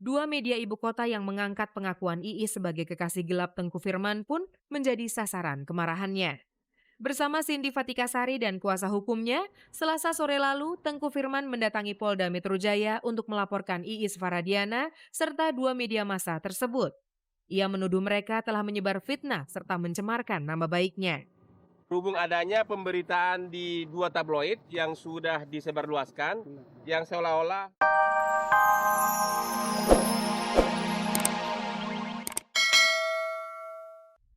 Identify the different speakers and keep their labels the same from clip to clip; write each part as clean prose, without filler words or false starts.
Speaker 1: Dua media ibu kota yang mengangkat pengakuan Iis sebagai kekasih gelap Tengku Firman pun menjadi sasaran kemarahannya. Bersama Cindy Fatikasari dan kuasa hukumnya, Selasa sore lalu Tengku Firman mendatangi Polda Metro Jaya untuk melaporkan Iis Faradiana serta dua media massa tersebut. Ia menuduh mereka telah menyebar fitnah serta mencemarkan nama baiknya.
Speaker 2: Berhubung adanya pemberitaan di dua tabloid yang sudah disebarluaskan, yang seolah-olah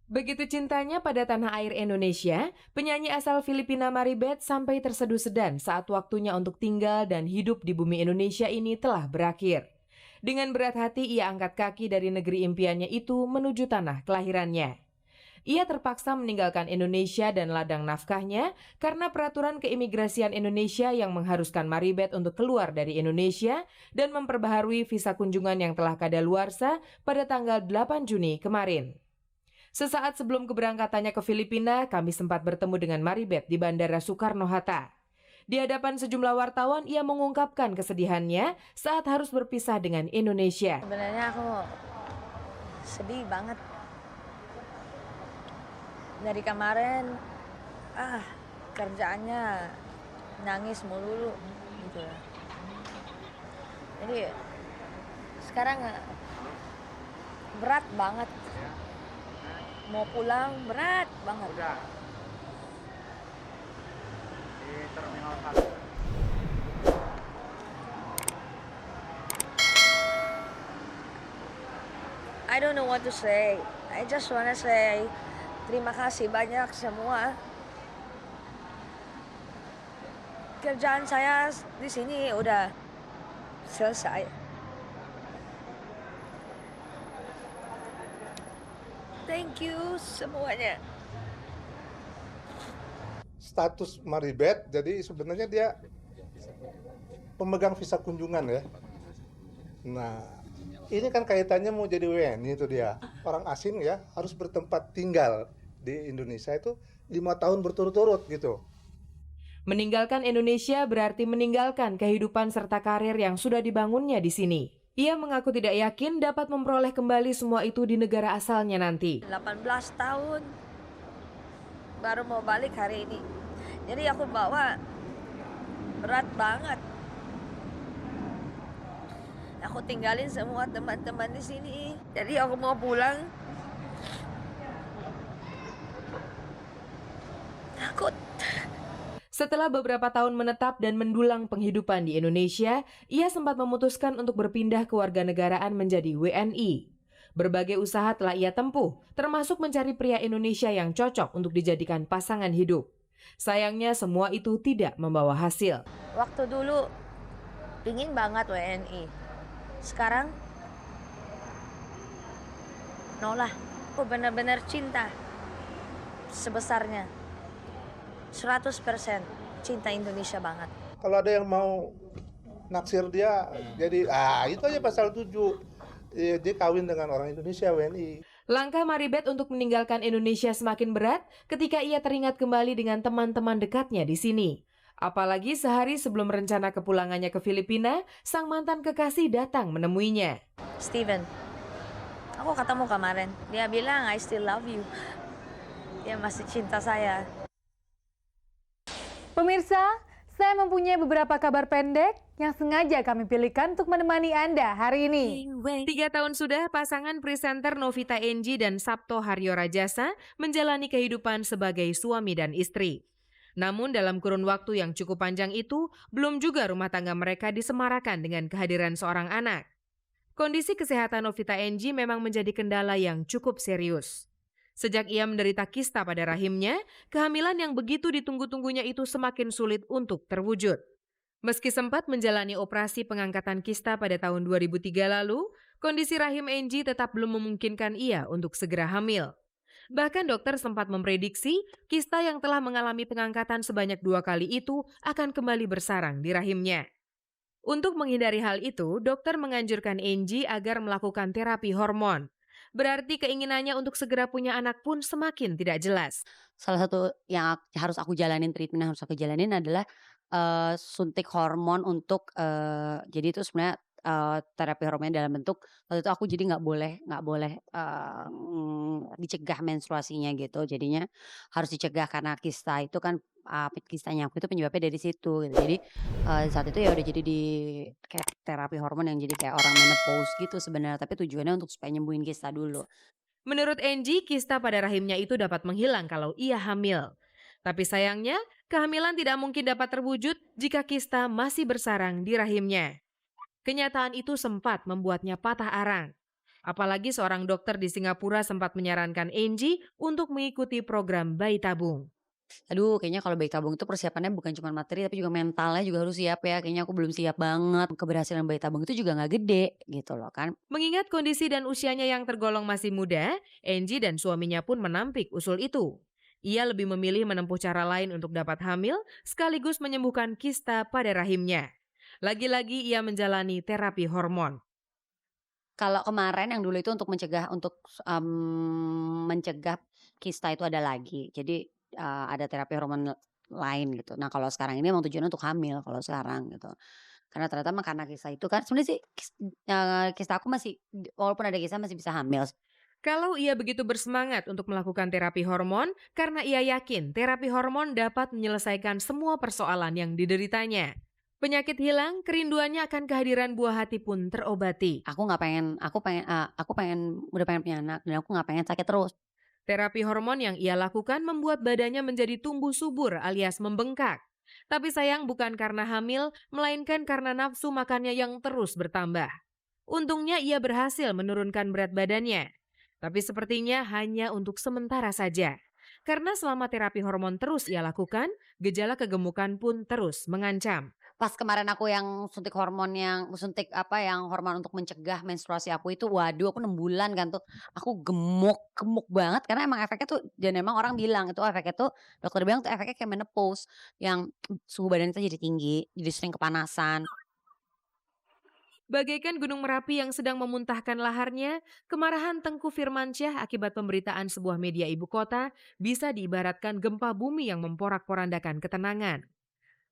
Speaker 1: Begitu cintanya pada tanah air Indonesia, penyanyi asal Filipina Maribeth sampai terseduh sedan saat waktunya untuk tinggal dan hidup di bumi Indonesia ini telah berakhir. Dengan berat hati ia angkat kaki dari negeri impiannya itu menuju tanah kelahirannya. Ia terpaksa meninggalkan Indonesia dan ladang nafkahnya karena peraturan keimigrasian Indonesia yang mengharuskan Maribeth untuk keluar dari Indonesia dan memperbaharui visa kunjungan yang telah kadaluarsa pada tanggal 8 Juni kemarin. Sesaat sebelum keberangkatannya ke Filipina, kami sempat bertemu dengan Maribeth di Bandara Soekarno-Hatta. Di hadapan sejumlah wartawan, ia mengungkapkan kesedihannya saat harus berpisah dengan Indonesia.
Speaker 3: Sebenarnya aku sedih banget. Dari kemarin, kerjaannya nangis melulu gitu. Jadi sekarang berat banget. Mau pulang berat banget.
Speaker 4: Udah di Terminal 1.
Speaker 3: I don't know what to say. I just wanna say terima kasih banyak semua. Kerjaan saya di sini udah selesai. Thank you semuanya.
Speaker 5: Status Maribeth, jadi sebenarnya dia pemegang visa kunjungan ya. Nah, ini kan kaitannya mau jadi WNI itu dia. Orang asing ya harus bertempat tinggal di Indonesia itu 5 tahun berturut-turut gitu.
Speaker 1: Meninggalkan Indonesia berarti meninggalkan kehidupan serta karir yang sudah dibangunnya di sini. Ia mengaku tidak yakin dapat memperoleh kembali semua itu di negara asalnya nanti.
Speaker 3: 18 tahun baru mau balik hari ini. Jadi aku bawa berat banget. Aku tinggalin semua teman-teman di sini. Jadi aku mau pulang. Takut.
Speaker 1: Setelah beberapa tahun menetap dan mendulang penghidupan di Indonesia, ia sempat memutuskan untuk berpindah kewarganegaraan menjadi WNI. Berbagai usaha telah ia tempuh, termasuk mencari pria Indonesia yang cocok untuk dijadikan pasangan hidup. Sayangnya semua itu tidak membawa hasil.
Speaker 3: Waktu dulu pingin banget WNI. Sekarang nolak. Aku benar-benar cinta sebesarnya. 100% cinta Indonesia banget.
Speaker 5: Kalau ada yang mau naksir dia, jadi itu aja pasal 7. Dia kawin dengan orang Indonesia WNI.
Speaker 1: Langkah Maribeth untuk meninggalkan Indonesia semakin berat ketika ia teringat kembali dengan teman-teman dekatnya di sini. Apalagi sehari sebelum rencana kepulangannya ke Filipina, sang mantan kekasih datang menemuinya.
Speaker 3: Steven, aku ketemu kemarin. Dia bilang, I still love you. Dia masih cinta saya.
Speaker 6: Pemirsa, saya mempunyai beberapa kabar pendek yang sengaja kami pilihkan untuk menemani Anda hari ini.
Speaker 1: 3 tahun sudah pasangan presenter Novita Enji dan Sabto Haryo Rajasa menjalani kehidupan sebagai suami dan istri. Namun dalam kurun waktu yang cukup panjang itu, belum juga rumah tangga mereka disemarakan dengan kehadiran seorang anak. Kondisi kesehatan Novita Enji memang menjadi kendala yang cukup serius. Sejak ia menderita kista pada rahimnya, kehamilan yang begitu ditunggu-tunggunya itu semakin sulit untuk terwujud. Meski sempat menjalani operasi pengangkatan kista pada tahun 2003 lalu, kondisi rahim Enji tetap belum memungkinkan ia untuk segera hamil. Bahkan dokter sempat memprediksi kista yang telah mengalami pengangkatan sebanyak 2 kali itu akan kembali bersarang di rahimnya. Untuk menghindari hal itu, dokter menganjurkan Enji agar melakukan terapi hormon. Berarti keinginannya untuk segera punya anak pun semakin tidak jelas.
Speaker 7: Salah satu yang harus aku jalanin, treatment yang harus aku jalanin adalah suntik hormon untuk jadi itu sebenarnya terapi hormonnya dalam bentuk waktu itu aku jadi nggak boleh dicegah menstruasinya gitu. Jadinya harus dicegah karena kista itu kan, kistanya aku itu penyebabnya dari situ gitu. Jadi, saat itu ya udah jadi di kayak terapi hormon yang jadi kayak orang menopause gitu sebenarnya, tapi tujuannya untuk supaya nyembuhin kista dulu.
Speaker 1: Menurut Angie, kista pada rahimnya itu dapat menghilang kalau ia hamil. Tapi sayangnya, kehamilan tidak mungkin dapat terwujud jika kista masih bersarang di rahimnya. Kenyataan itu sempat membuatnya patah arang. Apalagi seorang dokter di Singapura sempat menyarankan Angie untuk mengikuti program bayi tabung.
Speaker 7: Aduh, kayaknya kalau bayi tabung itu persiapannya bukan cuma materi tapi juga mentalnya juga harus siap ya. Kayaknya aku belum siap banget. Keberhasilan bayi tabung itu juga nggak gede gitu loh kan.
Speaker 1: Mengingat kondisi dan usianya yang tergolong masih muda, Angie dan suaminya pun menampik usul itu. Ia lebih memilih menempuh cara lain untuk dapat hamil sekaligus menyembuhkan kista pada rahimnya. Lagi-lagi ia menjalani terapi hormon.
Speaker 7: Kalau kemarin yang dulu itu untuk mencegah kista itu ada lagi. Jadi ada terapi hormon lain gitu. Nah kalau sekarang ini emang tujuannya untuk hamil kalau sekarang gitu. Karena ternyata emang karena kista itu kan sebenarnya sih kista aku masih walaupun ada kista masih bisa hamil.
Speaker 1: Kalau ia begitu bersemangat untuk melakukan terapi hormon, karena ia yakin terapi hormon dapat menyelesaikan semua persoalan yang dideritanya. Penyakit hilang, kerinduannya akan kehadiran buah hati pun terobati.
Speaker 7: Aku udah pengen punya anak dan aku nggak pengen sakit terus.
Speaker 1: Terapi hormon yang ia lakukan membuat badannya menjadi tumbuh subur alias membengkak. Tapi sayang bukan karena hamil, melainkan karena nafsu makannya yang terus bertambah. Untungnya ia berhasil menurunkan berat badannya. Tapi sepertinya hanya untuk sementara saja. Karena selama terapi hormon terus ia lakukan, gejala kegemukan pun terus mengancam.
Speaker 7: Pas kemarin aku yang suntik hormon untuk mencegah menstruasi aku itu, waduh aku 6 bulan kan tuh, aku gemuk banget karena emang efeknya tuh dan emang orang bilang itu efeknya tuh, dokter bilang tuh efeknya kayak menopause, yang suhu badan kita jadi tinggi, jadi sering kepanasan.
Speaker 1: Bagaikan gunung Merapi yang sedang memuntahkan laharnya, kemarahan Tengku Firmansyah akibat pemberitaan sebuah media ibu kota bisa diibaratkan gempa bumi yang memporak-porandakan ketenangan.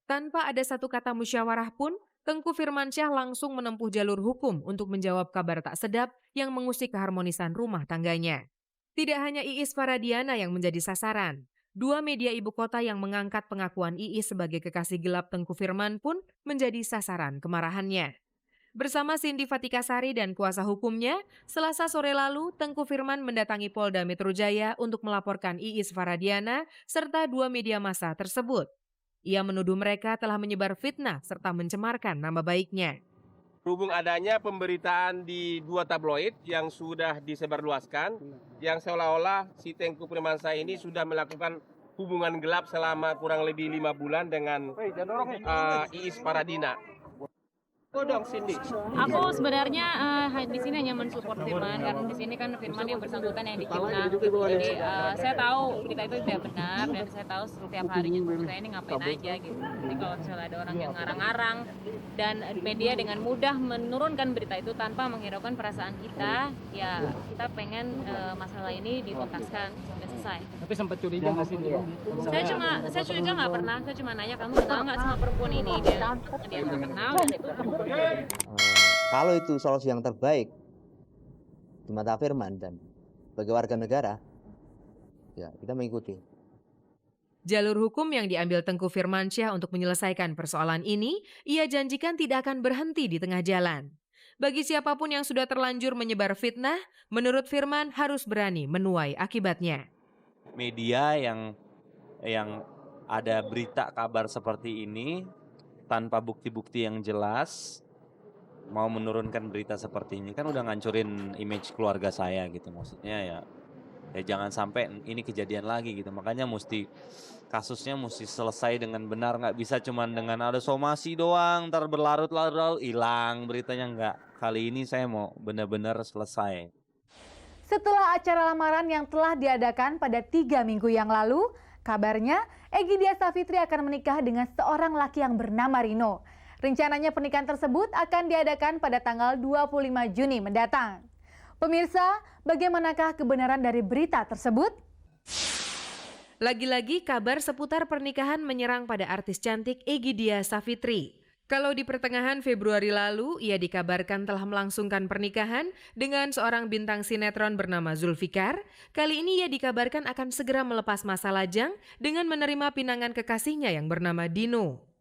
Speaker 1: Tanpa ada satu kata musyawarah pun, Tengku Firmansyah langsung menempuh jalur hukum untuk menjawab kabar tak sedap yang mengusik keharmonisan rumah tangganya. Tidak hanya Iis Faradiana yang menjadi sasaran, 2 media ibu kota yang mengangkat pengakuan Iis sebagai kekasih gelap Tengku Firman pun menjadi sasaran kemarahannya. Bersama Cindy Fatikasari dan kuasa hukumnya, Selasa sore lalu Tengku Firman mendatangi Polda Metro Jaya untuk melaporkan Iis Faradiana serta 2 media massa tersebut. Ia menuduh mereka telah menyebar fitnah serta mencemarkan nama baiknya.
Speaker 2: Berhubung adanya pemberitaan di 2 tabloid yang sudah disebarluaskan, yang seolah-olah si Tengku Firmansyah ini sudah melakukan hubungan gelap selama kurang lebih 5 bulan dengan Iis Faradina. Dong, Cindy.
Speaker 8: Aku sebenarnya di sini hanya mensupport Firman karena di sini kan Firman yang bersangkutan yang difitnah. Jadi saya tahu berita itu tidak benar dan saya tahu setiap harinya saya ini ngapain aja gitu. Jadi kalau misalnya ada orang yang ngarang-ngarang dan media dengan mudah menurunkan berita itu tanpa menghiraukan perasaan kita, ya kita pengen masalah ini dituntaskan sampai selesai.
Speaker 4: Tapi sempat curiga nggak sih dia?
Speaker 8: Saya curiga nggak pernah. Saya cuma nanya kamu kenal nggak sama perempuan ini, dia nggak kenal dan itu.
Speaker 9: Kalau itu solusi yang terbaik di mata Firman dan sebagai warga negara, ya kita mengikuti.
Speaker 1: Jalur hukum yang diambil Tengku Firmansyah untuk menyelesaikan persoalan ini, ia janjikan tidak akan berhenti di tengah jalan. Bagi siapapun yang sudah terlanjur menyebar fitnah, menurut Firman harus berani menuai akibatnya.
Speaker 10: Media yang ada berita kabar seperti ini tanpa bukti-bukti yang jelas mau menurunkan berita seperti ini kan udah ngancurin image keluarga saya gitu, maksudnya ya jangan sampai ini kejadian lagi gitu. Makanya kasusnya mesti selesai dengan benar, nggak bisa cuman dengan ada somasi doang ntar berlarut-larut hilang beritanya. Nggak, kali ini saya mau benar-benar selesai.
Speaker 6: Setelah acara lamaran yang telah diadakan pada 3 minggu yang lalu, kabarnya Egy Dia Savitri akan menikah dengan seorang laki yang bernama Rino. Rencananya pernikahan tersebut akan diadakan pada tanggal 25 Juni mendatang. Pemirsa, bagaimanakah kebenaran dari berita tersebut?
Speaker 1: Lagi-lagi kabar seputar pernikahan menyerang pada artis cantik Egy Dia Savitri. Kalau di pertengahan Februari lalu, ia dikabarkan telah melangsungkan pernikahan dengan seorang bintang sinetron bernama Zulfikar. Kali ini ia dikabarkan akan segera melepas masa lajang dengan menerima pinangan kekasihnya yang bernama Dino.